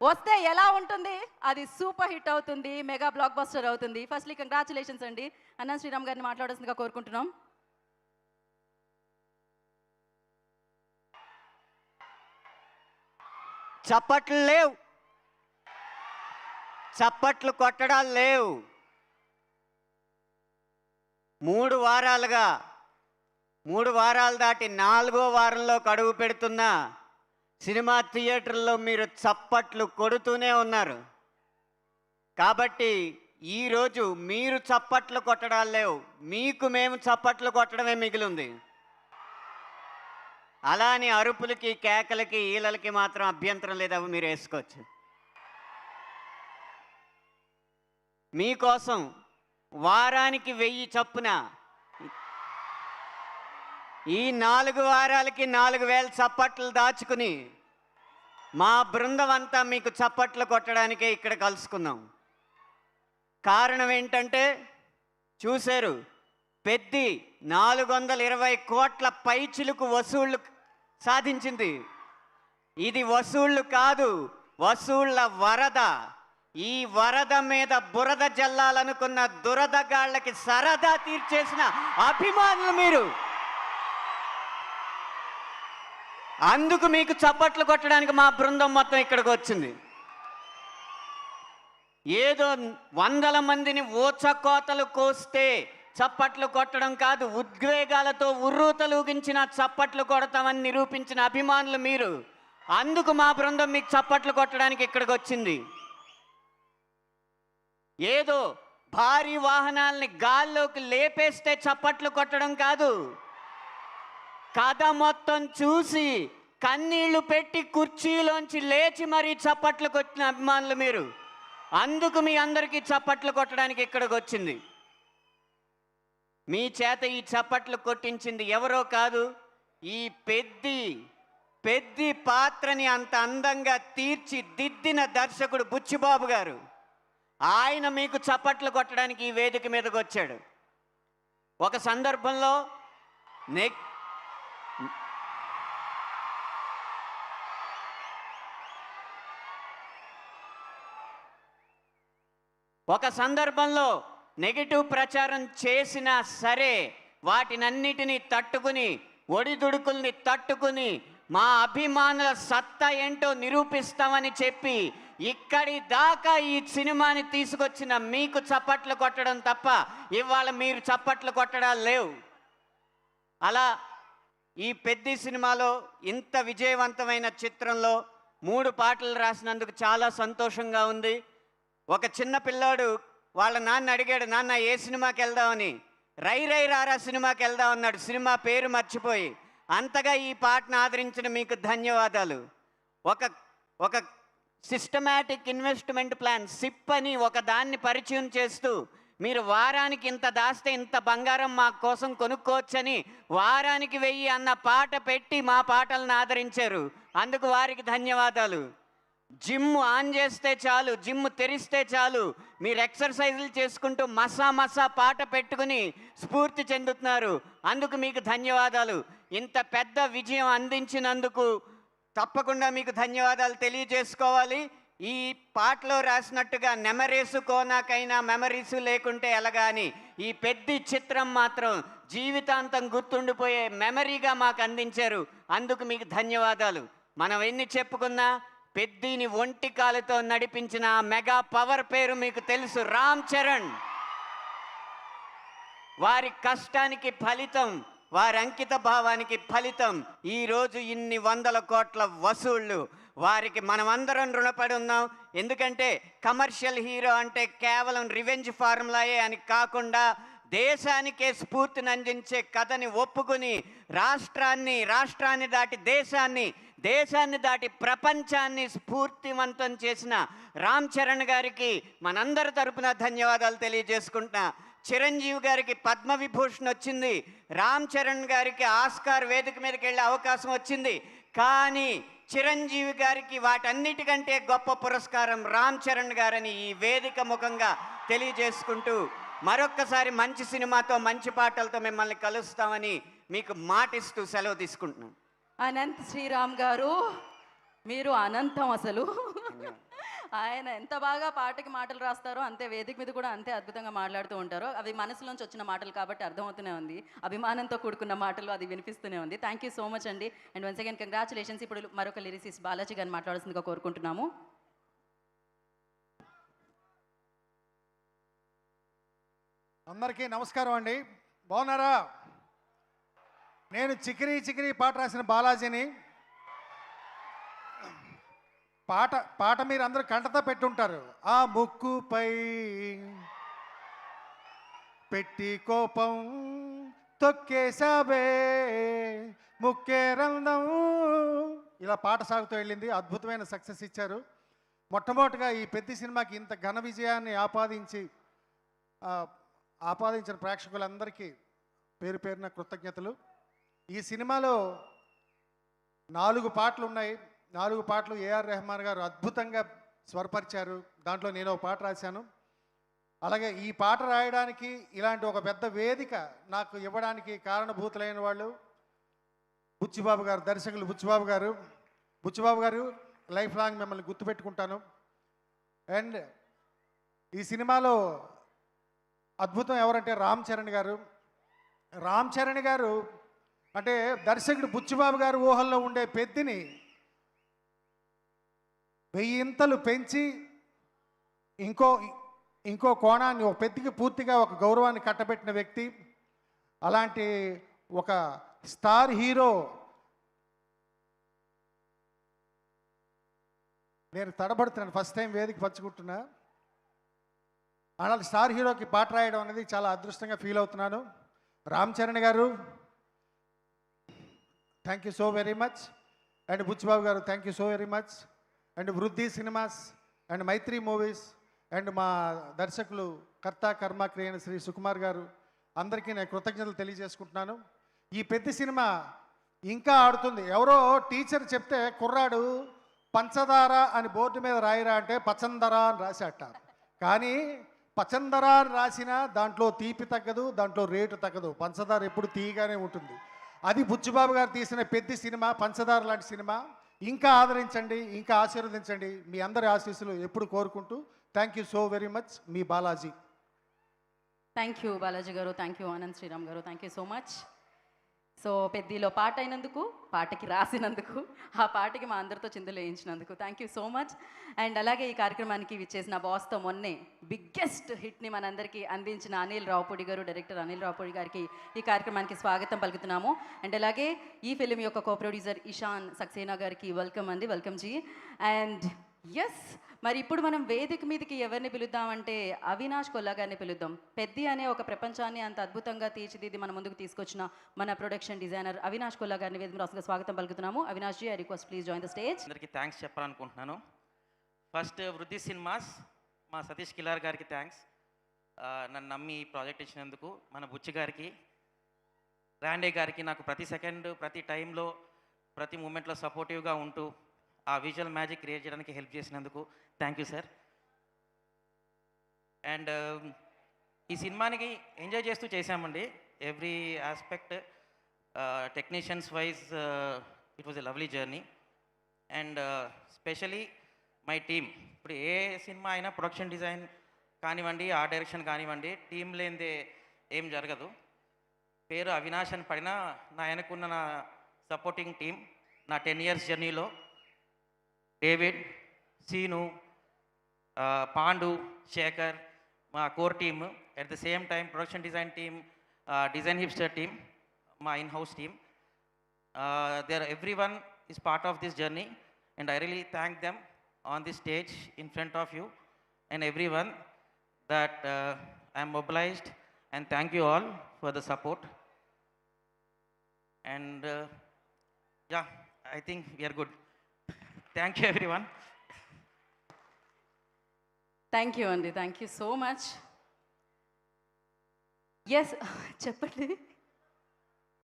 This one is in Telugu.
వస్తే ఎలా ఉంటుంది? అది సూపర్ హిట్ అవుతుంది, మెగా బ్లాక్ బస్టర్ అవుతుంది. ఫస్ట్లీ కంగ్రాచులేషన్స్ అండి. అనంత్ శ్రీరామ్ గారిని మాట్లాడాల్సిందిగా కోరుకుంటున్నాం. చప్పట్లు లేవు, చప్పట్లు కొట్టడాలు లేవు. 3 వారాలు దాటి 4వ వారంలో అడుగు పెడుతున్న సినిమా థియేటర్లో మీరు చప్పట్లు కొడుతూనే ఉన్నారు. కాబట్టి ఈరోజు మీరు చప్పట్లు కొట్టడాలు లేవు, మీకు మేము చప్పట్లు కొట్టడమే మిగిలింది. అలా అని అరుపులకి, కేకలకి, ఈలలకి మాత్రం అభ్యంతరం లేదు, అవి మీరు వేసుకోవచ్చు. మీకోసం వారానికి 1000 చొప్పున ఈ 4 వారాలకి 4000 చప్పట్లు దాచుకుని మా బృందం అంతా మీకు చప్పట్లు కొట్టడానికే ఇక్కడ కలుసుకున్నాం. కారణం ఏంటంటే చూశారు, పెద్ది 420 కోట్ల పైచిలుకు వసూళ్లు సాధించింది. ఇది వసూళ్లు కాదు, వసూళ్ల వరద. ఈ వరద మీద బురద జల్లాలనుకున్న దురదగాళ్ళకి సరదా తీర్చేసిన అభిమానులు మీరు. అందుకు మీకు చప్పట్లు కొట్టడానికి మా బృందం మొత్తం ఇక్కడికి వచ్చింది. ఏదో 100 మందిని ఊచకోతలు కోస్తే చప్పట్లు కొట్టడం కాదు, ఉద్వేగాలతో ఉర్రూతలూగించిన చప్పట్లు కొడతామని నిరూపించిన అభిమానులు మీరు. అందుకు మా బృందం మీకు చప్పట్లు కొట్టడానికి ఇక్కడికి వచ్చింది. ఏదో భారీ వాహనాలని గాల్లోకి లేపేస్తే చప్పట్లు కొట్టడం కాదు, కథ మొత్తం చూసి కన్నీళ్లు పెట్టి కుర్చీలోంచి లేచి మరీ చప్పట్లు కొట్టిన అభిమానులు మీరు. అందుకు మీ అందరికీ చప్పట్లు కొట్టడానికి ఇక్కడికి వచ్చింది. మీ చేత ఈ చప్పట్లు కొట్టించింది ఎవరో కాదు, ఈ పెద్ది పాత్రని అంత అందంగా తీర్చిదిద్దిన దర్శకుడు బుచ్చిబాబు గారు. ఆయన మీకు చప్పట్లు కొట్టడానికి ఈ వేదిక మీదకి వచ్చాడు. ఒక సందర్భంలో నెగిటివ్ ప్రచారం చేసినా సరే వాటినన్నిటినీ తట్టుకుని, ఒడిదుడుకుల్ని తట్టుకుని మా అభిమానుల సత్తా ఏంటో నిరూపిస్తామని చెప్పి ఇక్కడి దాకా ఈ సినిమాని తీసుకొచ్చిన మీకు చప్పట్లు కొట్టడం తప్ప ఇవాళ మీరు చప్పట్లు కొట్టడాలు లేవు. అలా ఈ పెద్ద సినిమాలో ఇంత విజయవంతమైన చిత్రంలో 3 పాటలు రాసినందుకు చాలా సంతోషంగా ఉంది. ఒక చిన్న పిల్లాడు వాళ్ళ నాన్న అడిగాడు, నాన్న ఏ సినిమాకి వెళ్దామని. రై రై రారా సినిమాకి వెళ్దాం అన్నాడు, సినిమా పేరు మర్చిపోయి. అంతగా ఈ పాటను ఆదరించిన మీకు ధన్యవాదాలు. ఒక సిస్టమాటిక్ ఇన్వెస్ట్మెంట్ ప్లాన్ సిప్ అని ఒక దాన్ని పరిచయం చేస్తూ మీరు వారానికి ఇంత దాస్తే ఇంత బంగారం మా కోసం కొనుక్కోవచ్చని వారానికి 1000 అన్న పాట పెట్టి మా పాటలను ఆదరించారు. అందుకు వారికి ధన్యవాదాలు. జిమ్ ఆన్ చేస్తే చాలు, జిమ్ తెరిస్తే చాలు, మీరు ఎక్సర్సైజులు చేసుకుంటూ మసా పాట పెట్టుకుని స్ఫూర్తి చెందుతున్నారు. అందుకు మీకు ధన్యవాదాలు. ఇంత పెద్ద విజయం అందించినందుకు తప్పకుండా మీకు ధన్యవాదాలు తెలియజేసుకోవాలి. ఈ పాటలో రాసినట్టుగా నెమరేసు కోనాకైనా మెమరీసు లేకుంటే ఎలాగాని ఈ పెద్ద చిత్రం మాత్రం జీవితాంతం గుర్తుండిపోయే మెమరీగా మాకు అందించారు. అందుకు మీకు ధన్యవాదాలు. మనం ఎన్ని చెప్పుకున్నా పెద్దిని ఒంటి కాలుతో నడిపించిన మెగా పవర్ పేరు మీకు తెలుసు, రామ్ చరణ్. వారి కష్టానికి ఫలితం, వారి అంకిత భావానికి ఫలితం ఈరోజు ఇన్ని 100 కోట్ల వసూళ్ళు. వారికి మనమందరం రుణపడి ఉన్నాం. ఎందుకంటే కమర్షియల్ హీరో అంటే కేవలం రివెంజ్ ఫార్ములాయే అని కాకుండా దేశానికే స్ఫూర్తిని అందించే కథని ఒప్పుకుని రాష్ట్రాన్ని దాటి దేశాన్ని దాటి ప్రపంచాన్ని స్ఫూర్తివంతం చేసిన రామ్ చరణ్ గారికి మనందరి తరపున ధన్యవాదాలు తెలియజేసుకుంటున్నా. చిరంజీవి గారికి పద్మవిభూషణ్ వచ్చింది, రామ్ చరణ్ గారికి ఆస్కార్ వేదిక మీదకి వెళ్ళే అవకాశం వచ్చింది. కానీ చిరంజీవి గారికి వాటన్నిటికంటే గొప్ప పురస్కారం రామ్ చరణ్ గారని ఈ వేదిక ముఖంగా తెలియజేసుకుంటూ మరొక్కసారి మంచి సినిమాతో మంచి పాటలతో మిమ్మల్ని కలుస్తామని మీకు మాటిస్తూ సెలవు తీసుకుంటున్నాను. అనంత్ శ్రీరామ్ గారు, మీరు అనంతం అసలు. ఆయన ఎంత బాగా పాటకి మాటలు రాస్తారో అంతే వేదిక మీద కూడా అంతే అద్భుతంగా మాట్లాడుతూ ఉంటారు. అవి మనసులోంచి వచ్చిన మాటలు కాబట్టి అర్థమవుతూనే ఉంది. అభిమానంతో కూడుకున్న మాటలు అది వినిపిస్తూనే ఉంది. థ్యాంక్ యూ సో మచ్ అండి. And once again congratulations. ఇప్పుడు మరొక లిరిసిస్ట్ బాలాజీ గారిని మాట్లాడాల్సిందిగా కోరుకుంటున్నాము. అందరికీ నమస్కారం అండి. బాగున్నారా? నేను చికిరి చికిరి పాట రాసిన బాలాజీని. పాట మీరు అందరూ కంటతో పెట్టుంటారు. ఆ ముక్కుపై పెట్టి కోపం తొక్కేసాబే ముక్కే రందం, ఇలా పాట సాగుతూ వెళ్ళింది. అద్భుతమైన సక్సెస్ ఇచ్చారు. మొట్టమొదటిగా ఈ పెద్ద సినిమాకి ఇంత ఘన విజయాన్ని ఆపాదించిన ప్రేక్షకులందరికీ పేరు పేరున కృతజ్ఞతలు. ఈ సినిమాలో 4 పాటలు ఉన్నాయి. 4 పాటలు ఏఆర్ రెహమాన్ గారు అద్భుతంగా స్వరపరిచారు. దాంట్లో నేను ఒక పాట రాశాను. అలాగే ఈ పాట రాయడానికి ఇలాంటి ఒక పెద్ద వేదిక నాకు ఇవ్వడానికి కారణభూతులైన వాళ్ళు బుచ్చిబాబు గారు, దర్శకులు బుచ్చిబాబు గారు లైఫ్ లాంగ్ మిమ్మల్ని గుర్తుపెట్టుకుంటాను. అండ్ ఈ సినిమాలో అద్భుతం ఎవరంటే రామ్ చరణ్ గారు అంటే దర్శకుడు బుచ్చిబాబు గారు ఊహల్లో ఉండే పెద్దిని 1000 ఇంతలు పెంచి ఇంకో కోణాన్ని, ఒక పెద్దికి పూర్తిగా ఒక గౌరవాన్ని కట్టబెట్టిన వ్యక్తి. అలాంటి ఒక స్టార్ హీరో, నేను తడబడుతున్నాను, ఫస్ట్ టైం వేదిక పంచుకుంటున్నా. అలాంటి స్టార్ హీరోకి పాట రాయడం అనేది చాలా అదృష్టంగా ఫీల్ అవుతున్నాను. రామ్ చరణ్ గారు thank you so very much. And Buchi Babu గారు thank you so very much. And Vriddhi cinemas and Mythri movies and మా దర్శకులు కర్త కర్మ క్రియేన శ్రీ సుకుమార్ గారు అందరికీ నేను కృతజ్ఞతలు తెలియజేసుకుంటున్నాను. ఈ పెద్ద సినిమా ఇంకా ఆడుతుంది. ఎవరో టీచర్ చెప్తే కుర్రాడు పంచదార అని బోర్డు మీద రాయిరా అంటే పచందర అని రాశాట. కానీ పచందర అని రాసినా దాంట్లో తీపి తగ్గదు, దాంట్లో రేటు తగ్గదు. పంచదార ఎప్పుడు తీయగానే ఉంటుంది. అది బుచ్చిబాబు గారు తీసిన పెద్ద సినిమా, పంచదార లాంటి సినిమా. ఇంకా ఆదరించండి, ఇంకా ఆశీర్వదించండి. మీ అందరి ఆశీస్సులు ఎప్పుడు కోరుకుంటూ thank you so very much. మీ బాలాజీ. థ్యాంక్ యూ బాలాజీ గారు, థ్యాంక్ యూ ఆనంద్ శ్రీరామ్ గారు, thank you so much. So పెద్దిలో పాట అయినందుకు, పాటకి రాసినందుకు, ఆ పాటకి మా అందరితో చిందులు వేయించినందుకు thank you so much. And అలాగే ఈ కార్యక్రమానికి విచ్చేసిన బాస్తో మొన్నే బిగ్గెస్ట్ హిట్ని మనందరికీ అందించిన అనిల్ రావుపూడి గారు, డైరెక్టర్ అనిల్ రావుపూడి గారికి ఈ కార్యక్రమానికి స్వాగతం పలుకుతున్నాము. అండ్ అలాగే ఈ ఫిలిం యొక్క కో ప్రొడ్యూసర్ ఇషాన్ సక్సేనా గారికి వెల్కమ్ అండి, వెల్కమ్ జీ. అండ్ ఎస్, మరి ఇప్పుడు మనం వేదిక మీదకి ఎవరిని పిలుద్దామంటే అవినాష్ కొల్లా గారిని పిలుద్దాం. పెద్ది అనే ఒక ప్రపంచాన్ని అంత అద్భుతంగా తీర్చిదిద్ది మన ముందుకు తీసుకొచ్చిన మన ప్రొడక్షన్ డిజైనర్ అవినాష్ కొల్లా గారిని వేదిక రాసుగా స్వాగతం పలుకుతున్నాము. Avinash ji, I request please join the stage. అందరికీ థ్యాంక్స్ చెప్పాలనుకుంటున్నాను. ఫస్ట్ వృద్ధి సినిమాస్ మా సతీష్ కిలార్ గారికి థ్యాంక్స్. నన్ను నమ్మి ఈ ప్రాజెక్ట్ ఇచ్చినందుకు. మన బుచ్చి గారికి, రాండే గారికి నాకు ప్రతి సెకండ్, ప్రతి టైంలో, ప్రతి మూమెంట్లో సపోర్టివ్గా ఉంటూ ఆ విజువల్ మ్యాజిక్ క్రియేట్ చేయడానికి హెల్ప్ చేసినందుకు థ్యాంక్ యూ సార్. అండ్ ఈ సినిమానికి ఎంజాయ్ చేస్తూ చేశామండి. Every aspect technicians wise it was a lovely journey. And specially my team. ఇప్పుడు ఏ సినిమా అయినా ప్రొడక్షన్ డిజైన్ కానివ్వండి, ఆ డైరెక్షన్ కానివ్వండి, టీం లేనిదే ఏం జరగదు. పేరు అవినాష్ అని పడినా నా వెనకున్న నా సపోర్టింగ్ టీం, నా 10 years జర్నీలో డేవిడ్, సీను, పాండు, శేఖర్, మా core team. At the same time production design team, design hipster team, మా in house team. There everyone is part of this journey and I really thank them on this stage in front of you and everyone that I am mobilized, and thank you all for the support. And yeah, I think we are good. Thank you everyone. Thank you అండి, thank you so much. Yes చెప్పండి.